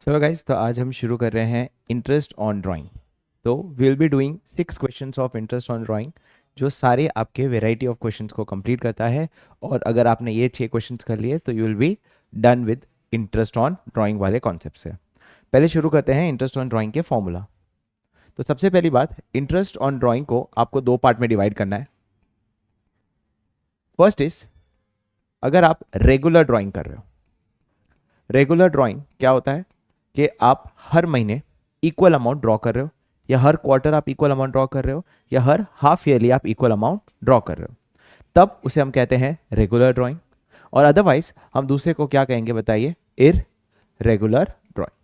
चलो गाइज, तो आज हम शुरू कर रहे हैं इंटरेस्ट ऑन ड्राइंग। तो we will be doing 6 questions of interest on drawing, जो सारे आपके वेराइटी ऑफ क्वेश्चंस को कंप्लीट करता है। और अगर आपने ये 6 क्वेश्चंस कर लिए तो you will be done with interest on drawing वाले कॉन्सेप्ट से। पहले शुरू करते हैं इंटरेस्ट ऑन ड्राइंग के फॉर्मूला। तो सबसे पहली बात, इंटरेस्ट ऑन ड्राइंग को आपको 2 पार्ट में डिवाइड करना है। फर्स्ट इज, अगर आप रेगुलर ड्राइंग कर रहे हो, रेगुलर ड्राइंग क्या होता है कि आप हर महीने इक्वल अमाउंट ड्रॉ कर रहे हो, या हर क्वार्टर आप इक्वल अमाउंट ड्रॉ कर रहे हो, या हर हाफ ईयरली आप इक्वल अमाउंट ड्रॉ कर रहे हो, तब उसे हम कहते हैं रेगुलर ड्राइंग। और अदरवाइज हम दूसरे को क्या कहेंगे बताइए? Irregular drawing.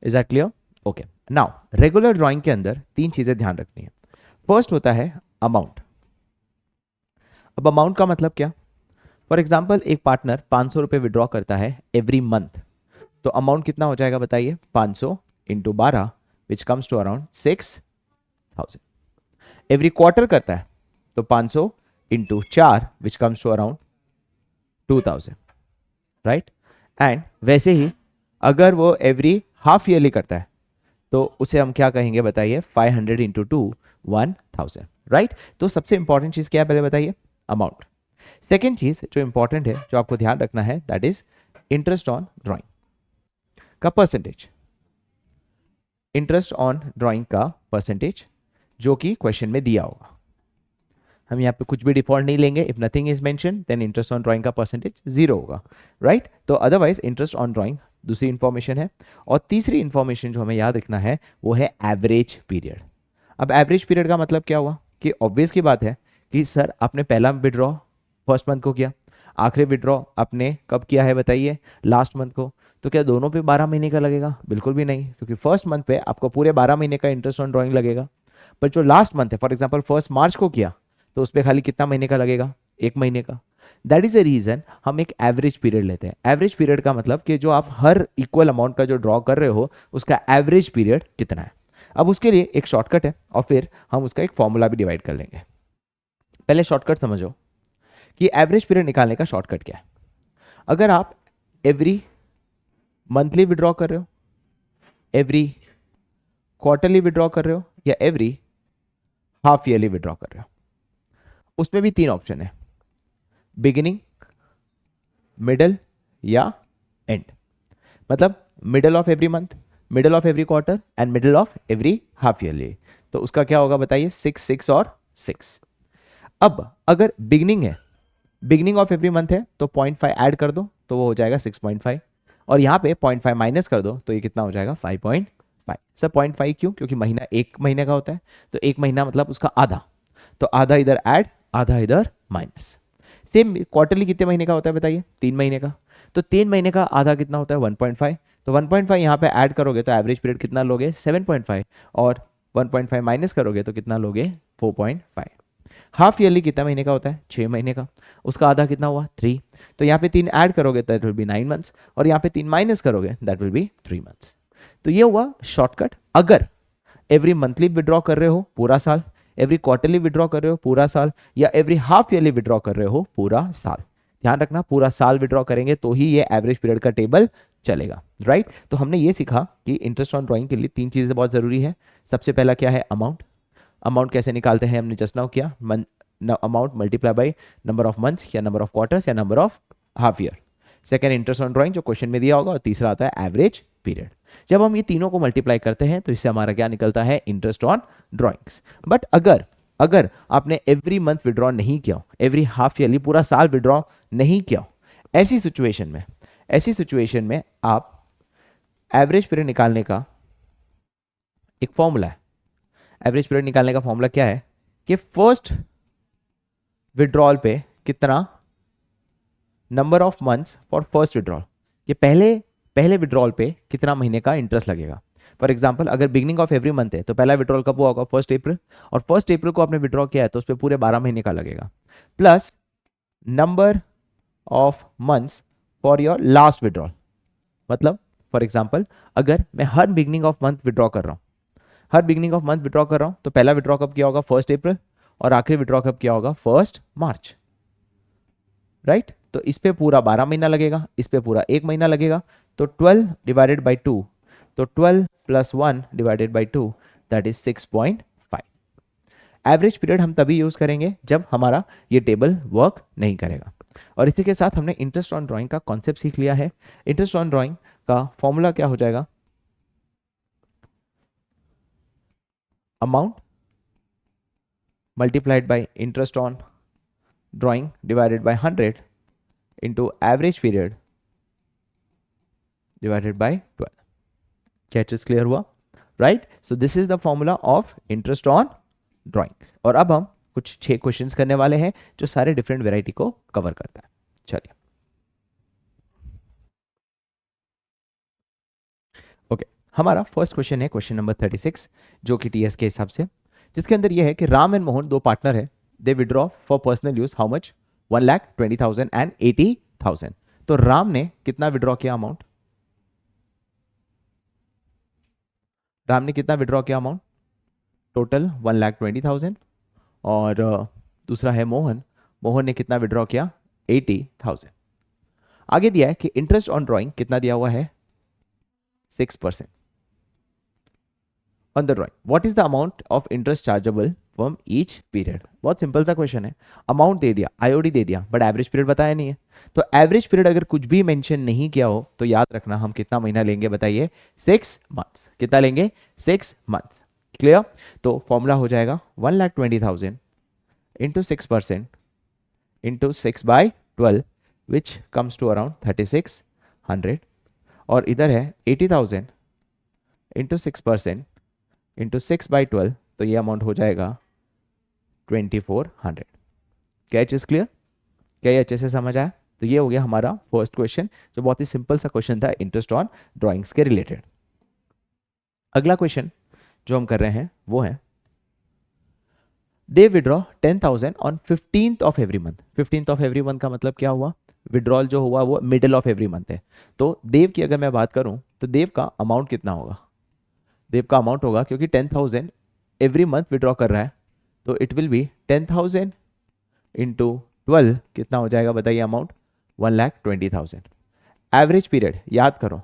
Is that clear? Okay, now regular drawing के अंदर 3 चीजें ध्यान रखनी है। फर्स्ट होता है अमाउंट। अब अमाउंट का मतलब क्या? फॉर एग्जाम्पल, एक पार्टनर 500 रुपये विड्रॉ करता है एवरी मंथ, तो अमाउंट कितना हो जाएगा बताइए? 500 into 12 which comes to around 6000। Every quarter करता है तो 500 into 4 which comes to around 2000, right? And वैसे ही अगर वो एवरी हाफ ईयरली करता है तो उसे हम क्या कहेंगे बताइए? 500 इंटू 2 1000, राइट? तो सबसे इंपॉर्टेंट चीज क्या है पहले बताइए? अमाउंट। सेकेंड चीज जो इंपॉर्टेंट है, जो आपको ध्यान रखना है, that is interest on drawing का परसेंटेज। इंटरेस्ट ऑन ड्राइंग का परसेंटेज जो कि क्वेश्चन में दिया होगा। हम यहाँ पे कुछ भी डिफॉल्ट नहीं लेंगे। If nothing is mention then interest on drawing का परसेंटेज 0 होगा, राइट? तो अदरवाइज इंटरेस्ट ऑन ड्राइंग दूसरी इंफॉर्मेशन है। और तीसरी इंफॉर्मेशन जो हमें याद रखना है वो है एवरेज पीरियड। अब एवरेज पीरियड का मतलब क्या हुआ कि ऑब्वियस की बात है कि सर आपने पहला विड्रॉ फर्स्ट मंथ को किया, आखिरी विड्रॉ आपने कब किया है बताइए? लास्ट मंथ को। तो क्या दोनों पे 12 महीने का लगेगा? बिल्कुल भी नहीं, क्योंकि फर्स्ट मंथ पे आपको पूरे 12 महीने का इंटरेस्ट ऑन ड्राइंग लगेगा। पर जो लास्ट मंथ है, फॉर एग्जाम्पल 1 मार्च को किया, तो उस पर खाली कितना महीने का लगेगा? 1 महीने का। दैट इज द रीजन हम एक एवरेज पीरियड लेते हैं। एवरेज पीरियड का मतलब कि जो आप हर इक्वल अमाउंट का जो ड्रॉ कर रहे हो उसका एवरेज पीरियड कितना है। अब उसके लिए एक शॉर्टकट है और फिर हम उसका एक फॉर्मूला भी डिवाइड कर लेंगे। पहले शॉर्टकट समझो कि एवरेज पीरियड निकालने का शॉर्टकट क्या है। अगर आप एवरी मंथली विड्रॉ कर रहे हो, एवरी क्वार्टरली विड्रॉ कर रहे हो, या एवरी हाफ ईयरली विड्रॉ कर रहे हो, उसमें भी 3 ऑप्शन है, बिगिनिंग, मिडल या एंड। मतलब middle of every month, middle of every quarter and middle of every half yearly. तो उसका क्या होगा बताइए? 6, 6 और 6। अब अगर बिगिनिंग है, बिगिनिंग ऑफ एवरी मंथ है, तो 0.5 ऐड कर दो तो वो हो जाएगा 6.5, और यहाँ पे 0.5 माइनस कर दो तो ये कितना हो जाएगा? 5.5। सर 0.5 क्यों? क्योंकि महीना 1 महीने का होता है, तो 1 महीना मतलब उसका आधा, तो आधा इधर ऐड आधा इधर माइनस। सेम क्वार्टरली कितने महीने का होता है बताइए? 3 महीने का। तो 3 महीने का आधा कितना होता है? 1.5। तो 1.5 यहाँ पे ऐड करोगे तो एवरेज पीरियड कितना लोगे? 7.5, और 1.5 माइनस करोगे तो कितना लोगे? 4.5। हाफ ईयरली कितना महीने का होता है? 6 महीने का। उसका आधा कितना हुआ? 3। तो यहाँ पे 3 ऐड करोगे दैट विल बी 9 मंथ्स, और यहाँ पे 3 माइनस करोगे दैट विल बी 3 मंथ्स। तो ये हुआ शॉर्टकट। अगर एवरी मंथली विड्रॉ कर रहे हो पूरा साल, एवरी क्वार्टरली विड्रॉ कर रहे हो पूरा साल, या एवरी हाफ ईयरली विड्रॉ कर रहे हो पूरा साल, ध्यान रखना पूरा साल विड्रॉ करेंगे तो ही ये एवरेज पीरियड का टेबल चलेगा, राइट? तो हमने ये सीखा कि इंटरेस्ट ऑन ड्राइंग के लिए 3 चीजें बहुत जरूरी है। सबसे पहला क्या है? अमाउंट। अमाउंट कैसे निकालते हैं हमने जस्ट नाउ किया, amount multiply by number of months, या नंबर ऑफ क्वार्टर्स, या number of half year. Second interest on drawing जो क्वेश्चन में दिया होगा, और तीसरा आता है एवरेज पीरियड। जब हम ये तीनों को मल्टीप्लाई करते हैं तो इससे हमारा क्या निकलता है? Interest on drawings. बट अगर अगर आपने एवरी मंथ विड्रॉ नहीं किया, एवरी हाफ ईयरली पूरा साल विड्रॉ नहीं किया, ऐसी सिचुएशन में आप एवरेज पीरियड निकालने का एक फॉर्मूला है। एवरेज पीरियड निकालने का फॉर्मूला क्या है कि फर्स्ट विड्रॉल पे कितना, number of months for first withdrawal, कि पहले विड्रॉल पे कितना महीने का इंटरेस्ट लगेगा। फॉर एग्जाम्पल, अगर बिगिनिंग ऑफ एवरी मंथ है तो पहला विड्रॉल कब हुआ होगा? 1 अप्रैल, और 1 अप्रैल को आपने विड्रॉ किया है तो उस पर पूरे 12 महीने का लगेगा, plus number of months for your last withdrawal. मतलब फॉर एग्जाम्पल, अगर मैं हर बिगिनिंग ऑफ मंथ विड्रॉ कर रहा हूं, तो पहला विड्रॉ कब किया होगा? 1 अप्रैल, और आखिरी विड्रॉ कब किया होगा? 1 मार्च, राइट? तो इस पे पूरा 12 महीना लगेगा, इस पे पूरा 1 महीना लगेगा, तो 12 डिवाइडेड बाई 2, तो 12 plus 1 divided by 2 that is 6.5। Average period हम तभी यूज करेंगे जब हमारा ये टेबल वर्क नहीं करेगा। और इसी के साथ हमने इंटरेस्ट ऑन ड्राइंग का कॉन्सेप्ट सीख लिया है। इंटरेस्ट ऑन ड्राइंग का फॉर्मूला क्या हो जाएगा, amount multiplied bye interest on drawing divided by 100 into average period divided by 12। क्या चीज क्लियर हुआ, right? So this is the formula of interest on drawings. और अब हम कुछ 6 क्वेश्चंस करने वाले हैं जो सारे डिफरेंट वेराइटी को कवर करता है। चलिए, ओके, हमारा फर्स्ट क्वेश्चन है क्वेश्चन नंबर 36, जो कि टीएस के हिसाब से, जिसके अंदर यह है कि राम एंड मोहन 2 पार्टनर है, they withdraw for personal use how much, 1,20,000 and 80,000। तो राम ने कितना विड्रॉ किया अमाउंट, राम ने कितना विड्रॉ किया अमाउंट, टोटल 1,20,000। और दूसरा है मोहन, मोहन ने कितना विड्रॉ किया, 80,000। आगे दिया है कि इंटरेस्ट ऑन ड्राइंग कितना दिया हुआ है, 6% on the drawing. What is the amount of interest chargeable from each period. बहुत सिंपल सा क्वेश्चन है, अमाउंट दे दिया, आईओडी दे दिया, बट एवरेज पीरियड बताया नहीं है। तो एवरेज पीरियड अगर कुछ भी मेंशन नहीं किया हो तो याद रखना हम कितना महीना लेंगे, बताइए, 6 मंथ्स। कितना लेंगे, 6 मंथ्स। क्लियर? तो फॉर्मूला हो जाएगा 1,20,000 into 6% into 6/12 which comes to around 3,600। और इधर है 80,000 इंटू 6% इंटू 6/12, तो ये अमाउंट हो जाएगा 2,400। क्या चीज क्लियर, क्या ये अच्छे से समझ आया? तो ये हो गया हमारा फर्स्ट क्वेश्चन, जो बहुत ही सिंपल सा क्वेश्चन था इंटरेस्ट ऑन ड्राइंग्स के रिलेटेड। अगला क्वेश्चन जो हम कर रहे हैं वो है, they withdraw 10,000 on 15th of every month. 15th of every month का मतलब क्या हुआ, विड्रॉल जो हुआ वो मिडिल ऑफ एवरी मंथ है। तो देव की अगर मैं बात करूं तो देव का अमाउंट कितना होगा, देव का अमाउंट होगा, क्योंकि 10,000 एवरी मंथ विड्रॉ कर रहा है, तो इट विल बी 10,000 इंटू 12, कितना हो जाएगा बताइए अमाउंट, 1,20,000। एवरेज पीरियड याद करो,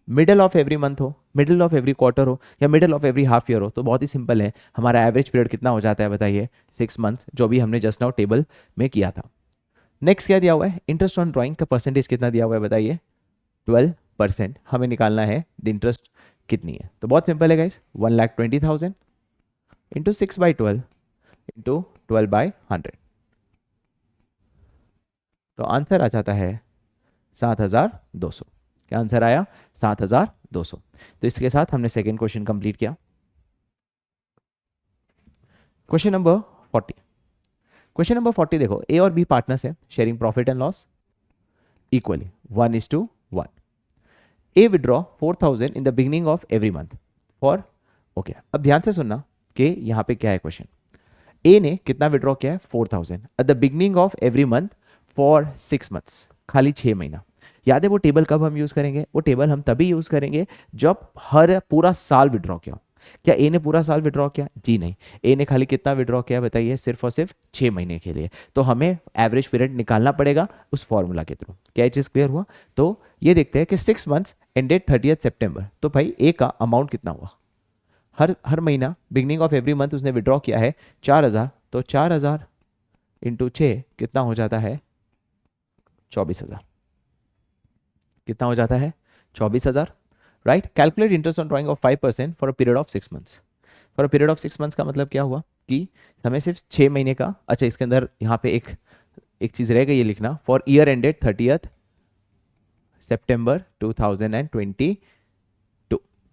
मिडिल ऑफ एवरी मंथ हो, मिडिल ऑफ एवरी क्वार्टर हो, या middle of every half year हो, तो बहुत ही सिंपल है, हमारा एवरेज पीरियड कितना हो जाता है बताइए, 6 मंथ्स, जो भी हमने जस्ट नाउ टेबल में किया था। नेक्स्ट क्या दिया हुआ है, इंटरेस्ट ऑन ड्राइंग का परसेंटेज कितना दिया हुआ है बताइए, 12%। हमें निकालना है द इंटरेस्ट कितनी है, तो बहुत सिंपल है गाइस, 1,20,000 इंटू 6/12 इंटू 12/100, तो आंसर आ जाता है 7,200। क्या आंसर आया, 7,200। तो इसके साथ हमने सेकेंड क्वेश्चन कंप्लीट किया। क्वेश्चन नंबर 40, क्वेश्चन नंबर 40 देखो, ए और बी पार्टनर्स है, sharing profit and loss equally 1:1। A withdraw 4,000 in the beginning of every month for, okay, अब ध्यान से सुनना कि यहाँ पे क्या है क्वेश्चन। ए ने कितना विड्रॉ किया है, 4,000 eight the beginning of every month for 6 months, खाली 6 महीना। याद है वो टेबल कब हम यूज करेंगे, वो टेबल हम तभी यूज करेंगे जब हर पूरा साल विड्रॉ किया। क्या ए ने पूरा साल विड्रॉ किया, जी नहीं, ए ने खाली कितना विड्रॉ किया बताइए, सिर्फ और सिर्फ 6 महीने के लिए। तो हमें एवरेज पीरियड निकालना पड़ेगा उस फॉर्मूला के थ्रू। क्या ये चीज क्लियर हुआ? तो ये देखते हैं कि 6 मंथ्स एंडेड 30th सितंबर, तो भाई ए का अमाउंट कितना हुआ, हर महीना बिगिनिंग ऑफ एवरी मंथ उसने विड्रॉ किया है 4,000, तो 4,000 इंटू 6 कितना हो जाता है, 24,000। कितना हो जाता है, 24,000, right? Calculate interest on drying of 5% for a period of 6 months. For a period of 6 months का मतलब क्या हुआ कि हमें सिर्फ 6 महीने का, अच्छा इसके अंदर यहाँ पे एक चीज रह गई है लिखना, फॉर ईयर एंडेड 30th सितंबर 2022,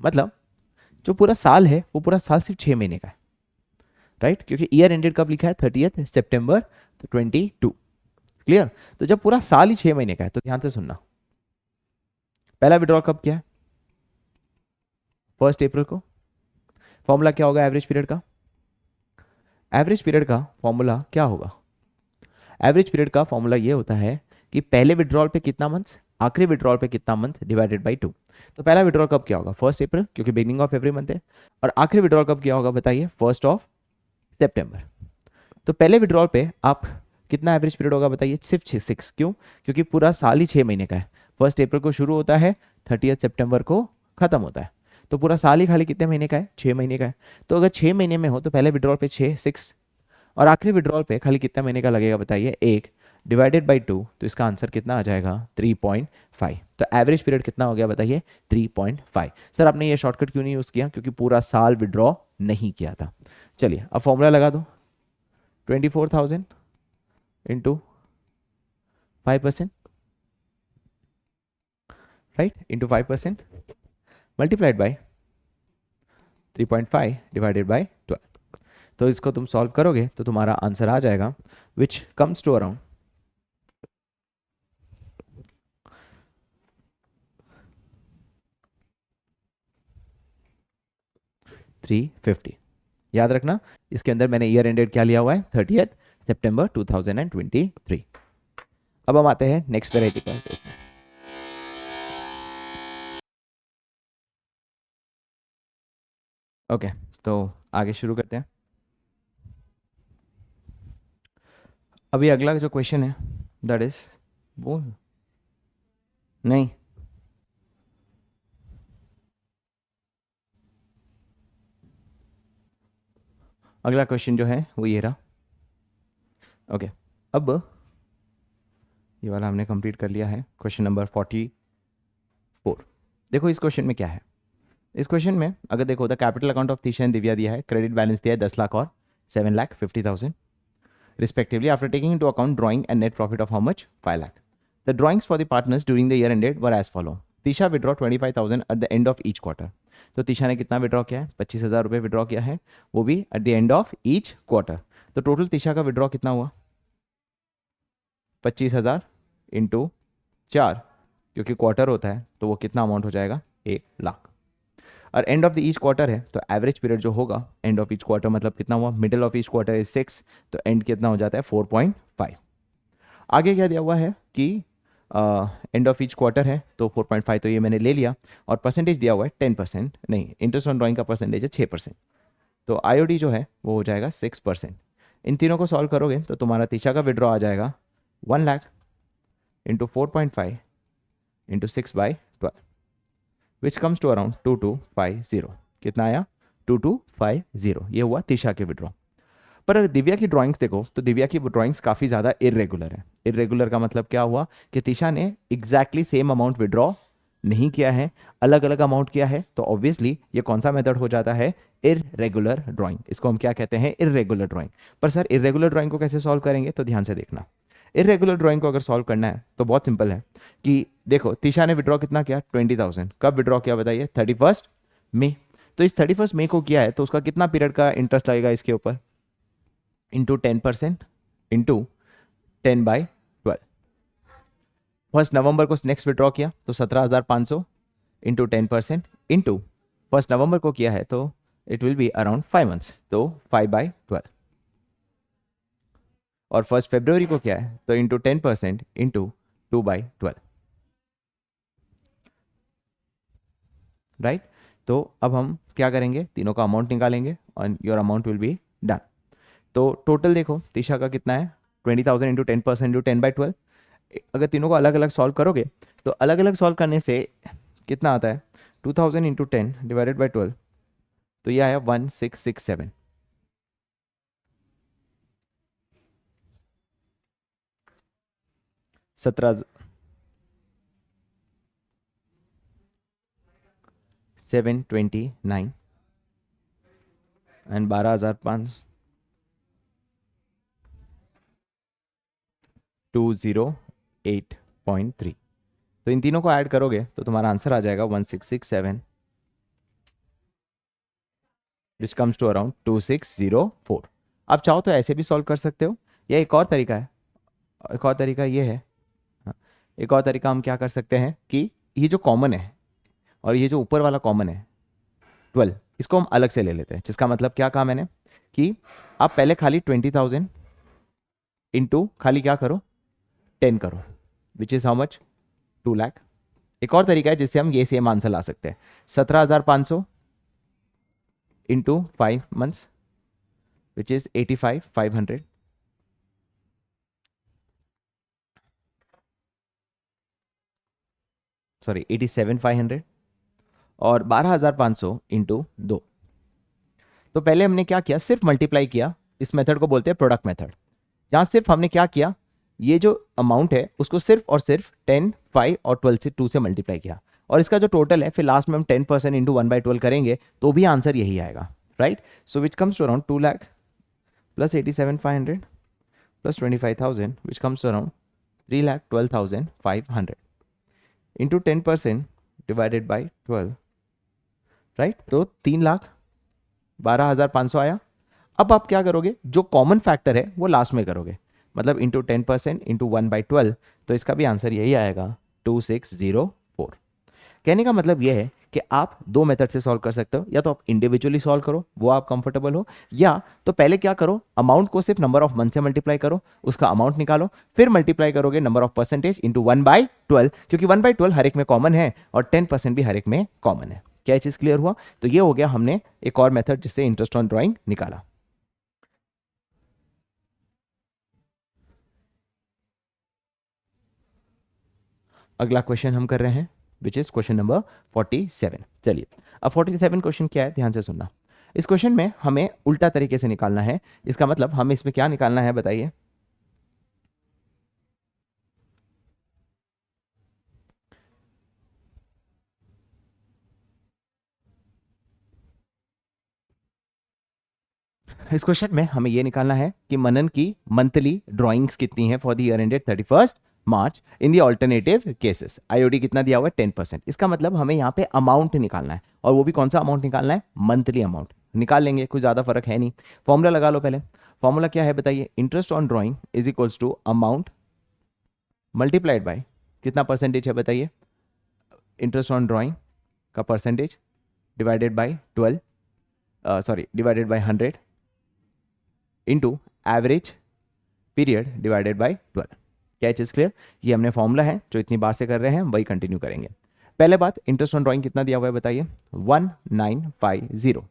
मतलब जो पूरा साल है वो पूरा साल सिर्फ 6 महीने का है, राइट? क्योंकि ईयर एंडेड कब लिखा है, 30th सितंबर 22। क्लियर? तो जब पूरा साल ही 6 महीने का है तो ध्यान से सुनना, पहला विड्रॉल कब किया है, 1 अप्रैल को। फॉर्मूला क्या होगा एवरेज पीरियड का, एवरेज पीरियड का फॉर्मूला क्या होगा, एवरेज पीरियड का फॉर्मूला ये होता है कि पहले विड्रॉल पे कितना मंथ्स, आखिरी विड्रॉल पे कितना मंथ, डिवाइडेड बाई 2। तो पहला विड्रॉल कब किया होगा, 1 अप्रैल, क्योंकि बिगिनिंग ऑफ एवरी मंथ है। और आखिरी विड्रॉल कब किया होगा बताइए, 1 सितंबर। तो पहले विड्रॉल पे आप कितना एवरेज पीरियड होगा बताइए, सिर्फ 6। क्यों? क्योंकि पूरा साल ही 6 महीने का है। 1 अप्रैल को शुरू होता है, 30 सितंबर को खत्म होता है, तो पूरा साल ही खाली कितने महीने का है, 6 महीने का है। तो अगर 6 महीने में हो तो पहले विड्रॉल पे 6 और आखिरी विड्रॉल पे खाली कितना महीने का लगेगा बताइए, 1 डिवाइडेड बाई 2, तो इसका आंसर कितना आ जाएगा 3.5। तो एवरेज पीरियड कितना हो गया बताइए 3.5। सर आपने ये शॉर्टकट क्यों नहीं यूज़ किया? क्योंकि पूरा साल विड्रॉ नहीं किया था। चलिए अब फॉर्मूला लगा दो, 24,000 into 5%, right, into 5% multiplied by 3.5 divided by 12। तो इसको तुम सॉल्व करोगे तो तुम्हारा आंसर आ जाएगा विच कम्स टू अराउंड 350। याद रखना इसके अंदर मैंने ईयर एंडेड क्या लिया हुआ है, 30 सितंबर 2023। अब हम आते हैं नेक्स्ट वेराइटी पर। ओके, तो आगे शुरू करते हैं। अभी अगला जो क्वेश्चन है दैट इज वो नहीं, अगला क्वेश्चन जो है वो ये रहा। ओके, अब ये वाला हमने कंप्लीट कर लिया है, क्वेश्चन नंबर 44। देखो इस क्वेश्चन में क्या है। इस क्वेश्चन में अगर देखो the capital account of Tisha and Divya दिया है, क्रेडिट बैलेंस दिया है 10 लाख और 7,50,000 respectively after taking into account drawing and net profit of how much, 5 lakh. The drawings for the partners during the year ended were as follow. Tisha withdraw 25,000 at the end of each quarter. तो तीशा ने कितना withdraw किया है, 25,000 रुपये withdraw किया है, वो भी at the end of each quarter. तो टोटल तीशा का विड्रॉ कितना हुआ, 25,000 इंटू 4, क्योंकि क्वार्टर होता है तो वो कितना अमाउंट हो जाएगा, 1 लाख। और end of the each quarter है तो एवरेज पीरियड जो होगा एंड ऑफ ईच क्वार्टर मतलब कितना हुआ, middle of each quarter is 6, तो एंड कितना हो जाता है 4.5। आगे क्या दिया हुआ है कि एंड ऑफ ईच क्वार्टर है तो 4.5, तो ये मैंने ले लिया, और परसेंटेज दिया हुआ है 10%, नहीं इंटरेस्ट ऑन ड्राइंग का परसेंटेज है 6%, तो आईओडी जो है वो हो जाएगा 6%। इन तीनों को सॉल्व करोगे तो तुम्हारा तीशा का विड्रॉ आ जाएगा 1 lakh into 4.5 into 6/12 which comes to around 2250। कितना आया, 2250। ये हुआ तीशा के विड्रॉ। पर अगर दिव्या की ड्राइंग्स देखो तो दिव्या की ड्राइंग्स काफ़ी ज़्यादा इरेगुलर है। इरेगुलर का मतलब क्या हुआ कि तीशा ने एग्जैक्टली सेम अमाउंट विड्रॉ नहीं किया है, अलग अलग अमाउंट किया है, तो ऑब्वियसली ये कौन सा मेथड हो जाता है, इरेगुलर ड्राइंग। इसको हम क्या कहते हैं, इरेगुलर ड्राइंग। पर सर इरेगुलर ड्राइंग को कैसे सॉल्व करेंगे, तो ध्यान से देखना। इरेगुलर ड्राइंग को अगर सॉल्व करना है तो बहुत सिंपल है कि देखो तीशा ने विड्रॉ कितना किया, 20,000। कब विड्रॉ किया बताइए, 31 मई। तो इस 31 मई को किया है तो उसका कितना पीरियड का इंटरेस्ट लगेगा इसके ऊपर, इंटू 10% इंटू 10/12। 1 नवंबर को नेक्स्ट विड्रॉ किया तो 17,500 इंटू 10% इंटू 1 नवंबर को किया है तो it will be around 5 months, तो 5/12। और 1 फरवरी को क्या है तो इंटू 10% इंटू 2/12, राइट। तो अब हम क्या करेंगे, तीनों का अमाउंट निकालेंगे और your amount will be done. तो टोटल देखो तीशा का कितना है, 20,000 इंटू 10% इंटू 10/12। अगर तीनों को अलग अलग सॉल्व करोगे तो अलग अलग सॉल्व करने से कितना आता है, 2000 इंटू 10 डिवाइडेड बाई 12, तो यह आया 1667। 729 एंड 12,500 208.3। तो इन तीनों को ऐड करोगे तो तुम्हारा आंसर आ जाएगा 1667 विच कम्स टू अराउंड 2604। आप चाहो तो ऐसे भी सॉल्व कर सकते हो, या एक और तरीका है, एक और तरीका ये है, हाँ, एक और तरीका हम क्या कर सकते हैं कि ये जो कॉमन है और ये जो ऊपर वाला कॉमन है 12, इसको हम अलग से ले लेते हैं। जिसका मतलब क्या कहा मैंने कि आप पहले खाली 20,000 इंटू खाली क्या करो 10 करो, which is how much, 2 lakh. एक और तरीका है जिससे हम ये सेम आंसर ला सकते हैं, 17,500 into 5 months which is 85,500 sorry 87,500 और 12,500 इंटू 2। तो पहले हमने क्या किया, सिर्फ मल्टीप्लाई किया। इस मेथड को बोलते हैं प्रोडक्ट मेथड, जहां सिर्फ हमने क्या किया, ये जो अमाउंट है उसको सिर्फ और सिर्फ 10, 5 और 12 से 2 से मल्टीप्लाई किया, और इसका जो टोटल है फिर लास्ट में हम 10% इंटू 1/12 करेंगे तो भी आंसर यही आएगा, right. So which comes to around 2 lakh plus 87,500 plus 25,000 which comes to around 3,12,500 into 10% divided by 12, right. तो 3,12,500 आया। अब आप क्या करोगे, जो कॉमन फैक्टर है वो लास्ट में करोगे, मतलब इंटू 10% इंटू 1/12, तो इसका भी आंसर यही आएगा 2604। कहने का मतलब यह है कि आप दो मेथड से सॉल्व कर सकते हो, या तो आप इंडिविजुअली सॉल्व करो वो आप कंफर्टेबल हो, या तो पहले क्या करो, अमाउंट को सिर्फ नंबर ऑफ मंथ से मल्टीप्लाई करो, उसका अमाउंट निकालो, फिर मल्टीप्लाई करोगे नंबर ऑफ परसेंटेज इंटू 1/12, क्योंकि 1/12 हर एक में कॉमन है और 10% भी हर एक में कॉमन है। क्या चीज क्लियर हुआ? तो ये हो गया हमने एक और मेथड जिससे इंटरेस्ट ऑन ड्राइंग निकाला। अगला क्वेश्चन हम कर रहे हैं विच इज क्वेश्चन नंबर 47। चलिए अब 47 क्वेश्चन क्या है, ध्यान से सुनना। इस क्वेश्चन में हमें उल्टा तरीके से निकालना है। इसका मतलब हमें इसमें क्या निकालना है बताइए? इस क्वेश्चन में हमें यह निकालना है कि मनन की मंथली ड्राइंग्स कितनी है for the year ended 31 March in the alternative cases. IOD कितना दिया हुआ है? 10%। इसका मतलब हमें यहाँ पे अमाउंट निकालना है, और वो भी कौन सा अमाउंट निकालना है? मंथली अमाउंट निकाल लेंगे, कुछ ज़्यादा फर्क है नहीं। फॉर्मूला लगा लो पहले। फॉर्मूला क्या है बताइए? Interest on drawing is equals to amount multiplied by कितना परसेंटेज है बताइए? इंटरेस्ट ऑन ड्राइंग का percentage divided by 12, sorry divided by 100 into average period divided by 12। क्या चीज क्लियर? ये हमने फॉर्मूला है जो इतनी बार से कर रहे हैं, वही कंटिन्यू करेंगे। पहले बात, इंटरेस्ट ऑन ड्राइंग कितना दिया हुआ है बताइए? 1950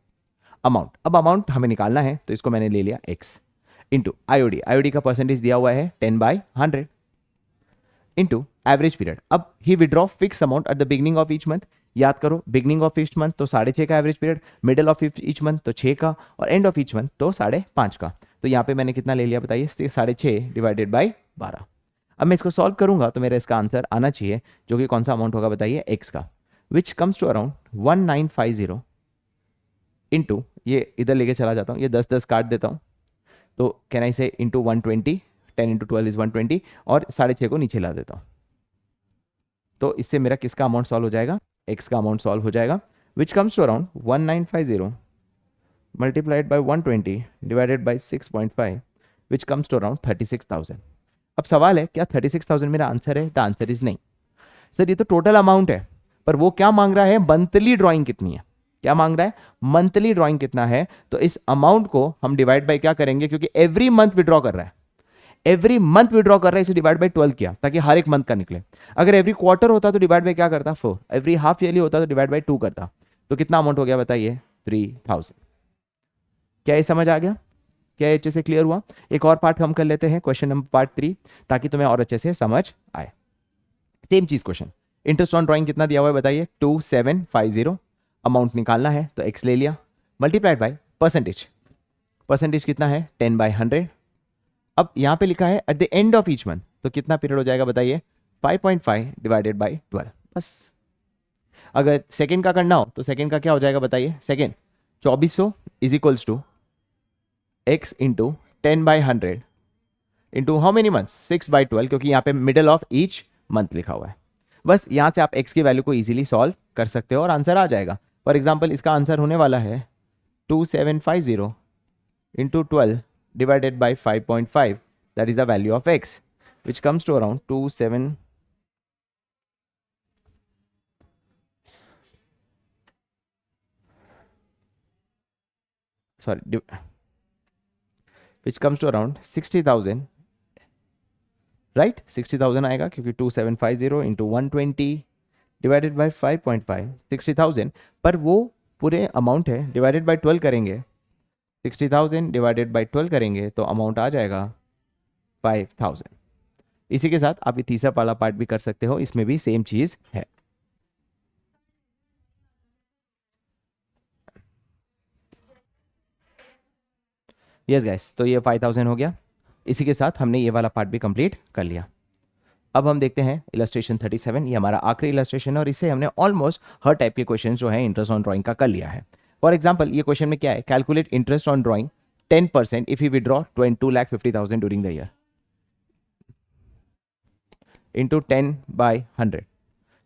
अमाउंट। अब अमाउंट हमें निकालना है तो इसको मैंने ले लिया x इंटू आईओडी। आईओडी का परसेंटेज दिया हुआ है 10/100 इंटू एवरेज पीरियड। अब he withdraw fix amount at the beginning of each month. याद करो, बिगिनिंग ऑफ ईच मंथ तो 6.5 का average period, middle of each month तो 6 का, और एंड ऑफ ईच मंथ तो 5.5 का। तो यहाँ पे मैंने कितना ले लिया बताइए? 6.5 डिवाइडेड बाई 12। अब मैं इसको सॉल्व करूंगा तो मेरा इसका आंसर आना चाहिए, जो कि कौन सा अमाउंट होगा बताइए? x का, which comes to around 1950 into, ये इधर लेके चला जाता हूँ, ये 10 काट देता हूँ, तो कैन आई से इंटू 120, 10 इंटू 12 इज 120, और 6.5 को नीचे ला देता हूँ। तो इससे मेरा किसका अमाउंट सॉल्व हो जाएगा? x का अमाउंट सॉल्व हो जाएगा, which comes to around 1950 multiplied by 120 divided by 6.5 which comes to around 36,000। अब सवाल है, क्या 36,000 मेरा आंसर है? द आंसर इज नहीं। सर ये तो टोटल अमाउंट है, पर वो क्या मांग रहा है? मंथली ड्राइंग कितनी है? क्या मांग रहा है? मंथली ड्राइंग कितना है? तो इस अमाउंट को हम डिवाइड बाय क्या करेंगे, क्योंकि एवरी मंथ विड्रॉ कर रहा है, एवरी मंथ विड्रॉ कर रहा है, इसे डिवाइड बाय 12 किया ताकि हर एक मंथ का निकले। अगर एवरी क्वार्टर होता तो डिवाइड बाय क्या करता? 4। एवरी हाफ ईयरली होता तो डिवाइड बाय 2 करता। तो कितना अमाउंट हो गया बताइए? 3,000। क्या ये समझ आ गया? क्या ये अच्छे से क्लियर हुआ? एक और पार्ट हम कर लेते हैं, क्वेश्चन नंबर पार्ट 3, ताकि तुम्हें और अच्छे से समझ आए। सेम चीज क्वेश्चन, इंटरेस्ट ऑन ड्राइंग कितना दिया हुआ है बताइए? 2750। अमाउंट निकालना है तो x ले लिया, मल्टीप्लाइड बाय परसेंटेज। परसेंटेज कितना है? 10/100। अब यहां पे लिखा है at the end of each month, तो कितना पीरियड हो जाएगा बताइए? 5.5 डिवाइडेड बाई 12। बस। अगर सेकेंड का करना हो तो सेकेंड का क्या हो जाएगा बताइए? Second 2400 is equals to x into 10/100 into how many months? 6/12, क्योंकि यहाँ पे मिडल ऑफ ईच मंथ लिखा हुआ है। बस यहाँ से आप x की वैल्यू को इजीली सॉल्व कर सकते हो और आंसर आ जाएगा। फॉर एग्जांपल इसका आंसर होने वाला है 2750 into 12 divided by 5.5, that is the value of x, which comes to around 27, sorry, which comes to around 60,000, right? 60,000 आएगा, क्योंकि 2750 into 120 divided by 5.5, 60,000, पर वो पूरे अमाउंट है, डिवाइडेड बाय 12 करेंगे, 60,000 डिवाइडेड बाय 12 करेंगे तो अमाउंट आ जाएगा 5,000। इसी के साथ आप ये तीसरा वाला पार्ट भी कर सकते हो, इसमें भी सेम चीज है। यस गाइस, तो ये 5000 हो गया। इसी के साथ हमने ये वाला पार्ट भी कंप्लीट कर लिया। अब हम देखते हैं इलस्ट्रेशन 37, ये हमारा आखिरी इलस्ट्रेशन है और इससे हमने ऑलमोस्ट हर टाइप के क्वेश्चन जो है इंटरेस्ट ऑन ड्राइंग का कर लिया है। फॉर एग्जाम्पल ये क्वेश्चन में क्या है, calculate interest on drawing 10% if you withdraw 2,50,000 during the year into 10/100,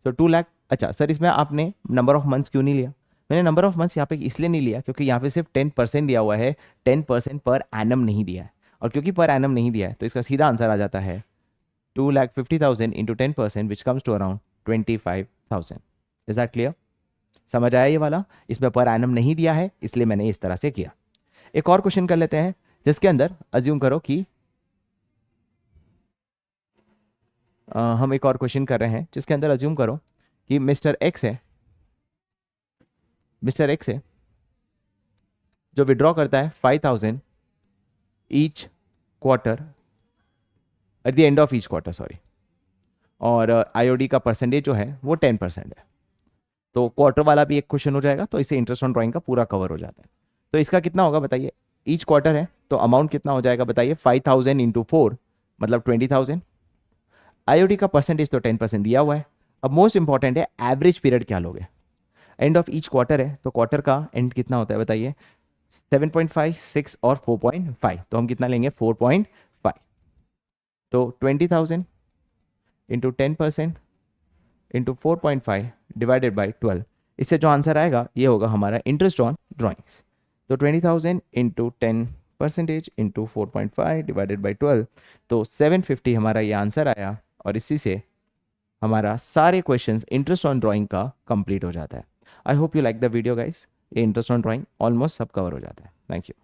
तो 2 लाख। अच्छा सर, इसमें आपने नंबर ऑफ मंथ्स क्यों नहीं लिया? मैंने नंबर ऑफ मंथ्स यहाँ पे इसलिए नहीं लिया क्योंकि यहाँ पे सिर्फ 10% दिया हुआ है, 10% पर एनम नहीं दिया है। और क्योंकि पर एनम नहीं दिया है तो इसका सीधा आंसर आ जाता है 2,50,000 into 10%, which comes to around 25,000। Is that clear? समझ आया ये वाला? इसमें पर एनम नहीं दिया है इसलिए मैंने इस तरह से किया। एक और क्वेश्चन कर लेते हैं जिसके अंदर अज्यूम करो कि हम एक और क्वेश्चन कर रहे हैं जिसके अंदर अज्यूम करो कि मिस्टर एक्स है जो विड्रॉ करता है 5,000 each quarter at the end of each quarter, sorry, और आईओडी का परसेंटेज जो है वो 10% है। तो क्वार्टर वाला भी एक क्वेश्चन हो जाएगा, तो इससे इंटरेस्ट ऑन ड्राइंग का पूरा कवर हो जाता है। तो इसका कितना होगा बताइए? ईच क्वार्टर है तो अमाउंट कितना हो जाएगा बताइए? 5,000 इंटू 4 मतलब 20,000। आईओडी का परसेंटेज तो 10% दिया हुआ है। अब मोस्ट इंपॉर्टेंट है एवरेज पीरियड क्या लोगे? एंड ऑफ ईच क्वार्टर है तो क्वार्टर का एंड कितना होता है बताइए? 7.5, 6 और 4.5, तो हम कितना लेंगे? 4.5। तो 20,000 इंटू 10% इंटू 4.5 डिवाइडेड बाई 12, इससे जो आंसर आएगा ये होगा हमारा इंटरेस्ट ऑन ड्राइंग्स। तो 20,000 इंटू 10% इंटू 4.5 डिवाइडेड बाई 12, तो 750 हमारा ये आंसर आया। और इसी से हमारा सारे क्वेश्चंस इंटरेस्ट ऑन ड्राइंग का कंप्लीट हो जाता है। I hope you like the video guys. ये इंटरेस्ट ऑन ड्राइंग ऑलमोस्ट सब कवर हो जाता है। Thank you.